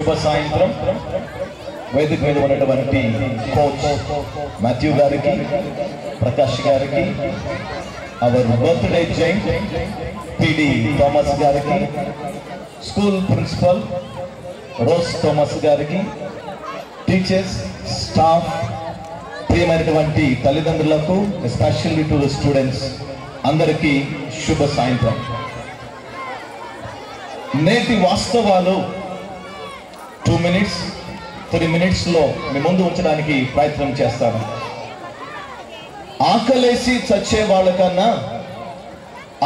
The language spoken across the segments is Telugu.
శుభ సాయంత్రం. వేదిక మీద ఉన్నటువంటి కోచ్ మాథ్యూ గారికి, ప్రకాష్ గారికి, అవర్ బర్త్డే జైంట్ పిడి థామస్ గారికి, స్కూల్ ప్రిన్సిపల్ రోజ్ థామస్ గారికి, టీచర్స్, స్టాఫ్, ప్రియమైనటువంటి తల్లిదండ్రులకు, ఎస్పెషల్లీ టు ద స్టూడెంట్స్ అందరికీ శుభ సాయంత్రం. నేటి వాస్తవాలు 2 minutes 3 minutes లో మీ ముందు ఉంచడానికి ప్రయత్నం చేస్తాను. ఆకలేసి చచ్చే వాళ్ళకన్నా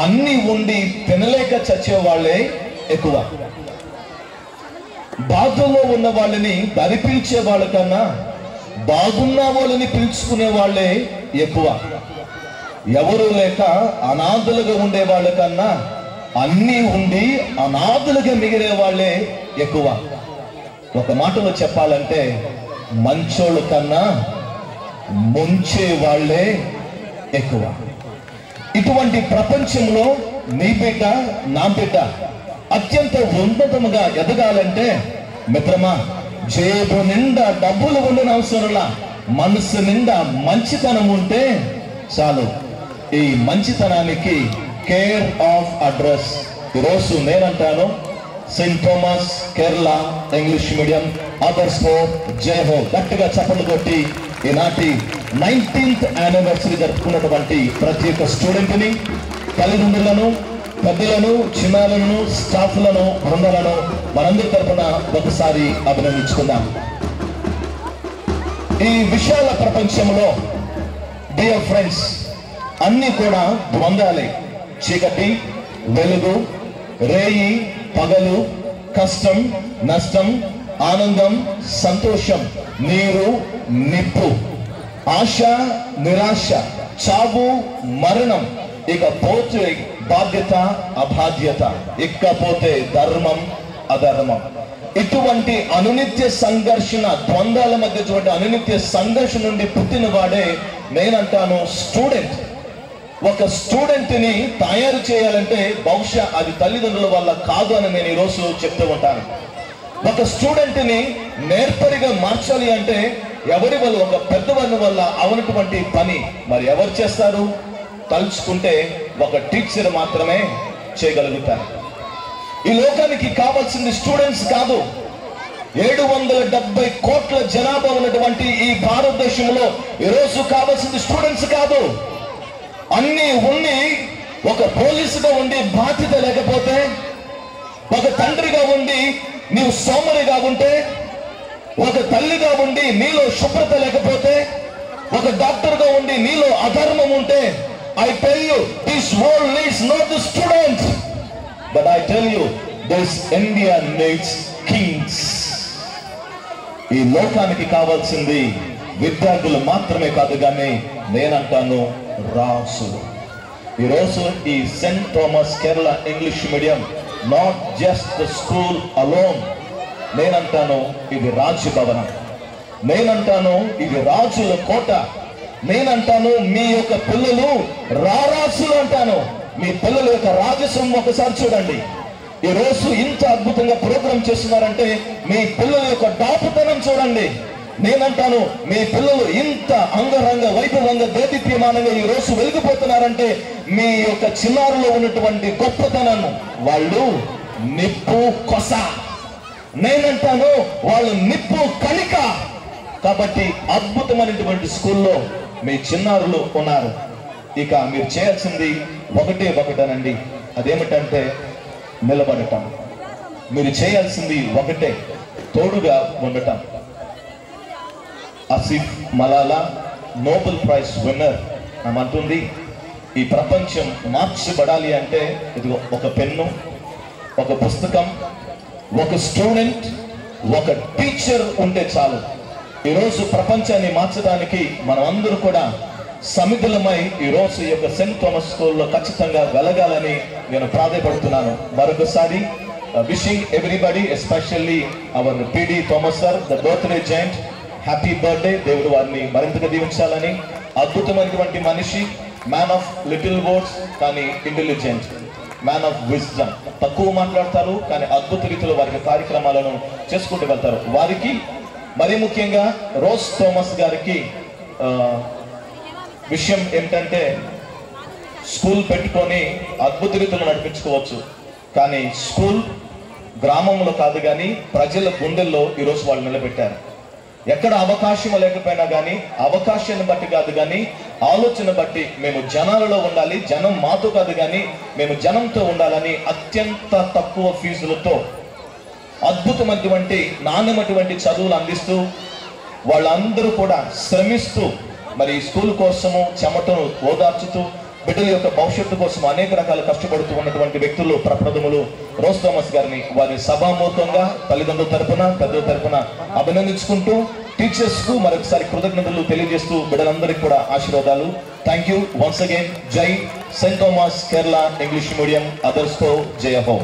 అన్ని ఉండి తినలేక చచ్చే వాళ్ళే ఎక్కువ. బాధల్లో ఉన్న వాళ్ళని దరి పిలిచే వాళ్ళకన్నా బాగున్న వాళ్ళని పిలుచుకునే వాళ్ళే ఎక్కువ. ఎవరు లేక అనాథలుగా ఉండే వాళ్ళకన్నా అన్నీ ఉండి అనాథలుగా మిగిలే వాళ్ళే ఎక్కువ. ఒక మాటలో చెప్పాలంటే మంచోళ్ళ కన్నా ముంచే వాళ్ళే ఎక్కువ. ఇటువంటి ప్రపంచంలో నీ బిడ్డ, నా బిడ్డ అత్యంత ఉన్నతముగా ఎదగాలంటే మిత్రమా, జేబు నిండా డబ్బులు ఉండని అవసరంలా మనసు నిండా మంచితనం ఉంటే చాలు. ఈ మంచితనానికి కేర్ ఆఫ్ అడ్రస్. ఈరోజు నేనంటాను, Saint Thomas Kerala English medium others four జై హో. గట్టిగా చప్పట్లు కొట్టి ఈనాటి 19th యానివర్సరీ జరుపుకున్నటువంటి ప్రతి ఒక్క స్టూడెంట్ని, తల్లిదండ్రులను, పెద్దలను, చిన్నారులను, స్టాఫ్లను, బృందాలను మనందరి తరఫున ఒకసారి అభినందించుకుందాం. ఈ విశాల ప్రపంచంలో డియర్ ఫ్రెండ్స్, అన్ని కూడా ద్వంద్వాలే. చీకటి, వెలుగు, రేయి, పగలు, కష్టం, నష్టం, ఆనందం, సంతోషం, నీరు, నిప్పు, ఆశ, నిరాశ, చావు, మరణం, ఇకపోతే బాధ్యత, అబాధ్యత, ఇకపోతే ధర్మం, అధర్మం. ఇటువంటి అనునిత్య సంఘర్షణ, ద్వంద్వాల మధ్య అనునిత్య సంఘర్షణ నుండి పుట్టిన వాడే నేనంటాను స్టూడెంట్. ఒక స్టూడెంట్ని తయారు చేయాలంటే బహుశా అది తల్లిదండ్రుల వల్ల కాదు అని నేను ఈరోజు చెప్తూ ఉంటాను. ఒక స్టూడెంట్ని నేర్పరిగా మార్చాలి అంటే ఎవరి వల్ల, ఒక పెద్దవారి వల్ల అవనటువంటి పని మరి ఎవరు చేస్తారు? తలుచుకుంటే ఒక టీచర్ మాత్రమే చేయగలుగుతారు. ఈ లోకానికి కావాల్సింది స్టూడెంట్స్ కాదు. 770 కోట్ల జనాభా ఉన్నటువంటి ఈ భారతదేశంలో ఈరోజు కావాల్సింది స్టూడెంట్స్ కాదు. అన్ని ఉండి ఒక పోలీసుగా ఉండి బాధ్యత లేకపోతే, ఒక తండ్రిగా ఉండి నీవు సోమరిగా ఉంటే, ఒక తల్లిగా ఉండి నీలో శుభ్రత లేకపోతే, ఒక డాక్టర్గా ఉండి నీలో అధర్మం ఉంటే, I tell you, this world needs not the students, but I tell you, this India needs kings. ఈ లోకానికి కావాల్సింది విద్యార్థులు మాత్రమే కాదు, కానీ నేనంటాను రాసులు. ఈరోజు ఈ Saint Thomas Kerala English medium not just the school alone. నేనంటాను ఇది రాజభవనం. నేనంటాను ఇది రాజుల కోట. నేనంటాను మీ యొక్క పిల్లలు రారాసులు అంటాను. మీ పిల్లల యొక్క రాజసం ఒకసారి చూడండి. ఈరోజు ఇంత అద్భుతంగా ప్రోగ్రాం చేస్తున్నారంటే మీ పిల్లల యొక్క డాపుతనం చూడండి. నేనంటాను మీ పిల్లలు ఇంత అంగరంగ వైభవంగా దేదీప్యమానంగా ఈ రోజు వెలిగిపోతున్నారంటే మీ యొక్క చిన్నారులో ఉన్నటువంటి గొప్పతనాన్ని వాళ్ళు నిప్పు కొస. నేనంటాను వాళ్ళు నిప్పు కణిక. కాబట్టి అద్భుతమైనటువంటి స్కూల్లో మీ చిన్నారులు ఉన్నారు. ఇక మీరు చేయాల్సింది ఒకటేనండి. అదేమిటంటే నిలబడటం. మీరు చేయాల్సింది ఒకటే, తోడుగా ఉండటం. Asif Malala Nobel prize winner అంటుంది, ఈ ప్రపంచం మార్చబడాలి అంటే ఇది ఒక పెన్ను, ఒక పుస్తకం, ఒక స్టూడెంట్, ఒక టీచర్ ఉంటే చాలు. ఈరోజు ప్రపంచాన్ని మార్చడానికి మనం అందరూ కూడా సమితులమై ఈరోజు ఈ యొక్క సెయింట్ థామస్ స్కూల్లో ఖచ్చితంగా వెలగాలని నేను ప్రాధాయపడుతున్నాను. మరొకసారి wishing everybody, especially our PD Thomas sir, the birthday giant, happy birthday. దేవుడు వారిని మరింతగా దీవించాలని. అద్భుతమైనటువంటి మనిషి, మ్యాన్ ఆఫ్ లిటిల్ వర్డ్స్ కానీ ఇంటెలిజెంట్. Man of wisdom. తక్కువ మాట్లాడతారు కానీ అద్భుత రీతిలో వారికి కార్యక్రమాలను చేసుకుంటూ వెళ్తారు. వారికి మరి ముఖ్యంగా రోజ్ థామస్ గారికి విషయం ఏమిటంటే, స్కూల్ పెట్టుకొని అద్భుత రీతిలో నడిపించుకోవచ్చు, కానీ స్కూల్ గ్రామంలో కాదు కానీ ప్రజల గుండెల్లో ఈరోజు వాళ్ళు నిలబెట్టారు. ఎక్కడ అవకాశం లేకపోయినా కానీ అవకాశాన్ని బట్టి కాదు కానీ ఆలోచన బట్టి మేము జనాలలో ఉండాలి, జనం మాతో కాదు కానీ మేము జనంతో ఉండాలని అత్యంత తక్కువ ఫీజులతో అద్భుతమైనటువంటి నాణ్యమైనటువంటి చదువులు అందిస్తూ వాళ్ళందరూ కూడా శ్రమిస్తూ మరి స్కూల్ కోసము చెమటను ఓదార్చుతూ బిడ్డల యొక్క భవిష్యత్తు కోసం అనేక రకాల కష్టపడుతూ ఉన్నటువంటి వ్యక్తులు ప్రప్రథములు రోజ్ థామస్ గారిని వారి సభామూర్తంగా తల్లిదండ్రుల తరపున పెద్దల తరపున అభినందించుకుంటూ టీచర్స్ కు మరొకసారి కృతజ్ఞతలు తెలియజేస్తూ బిడ్డలందరికీ కూడా ఆశీర్వాదాలు. Thank you once again. Jai Saint Thomas Kerala English medium others తో జయ హో.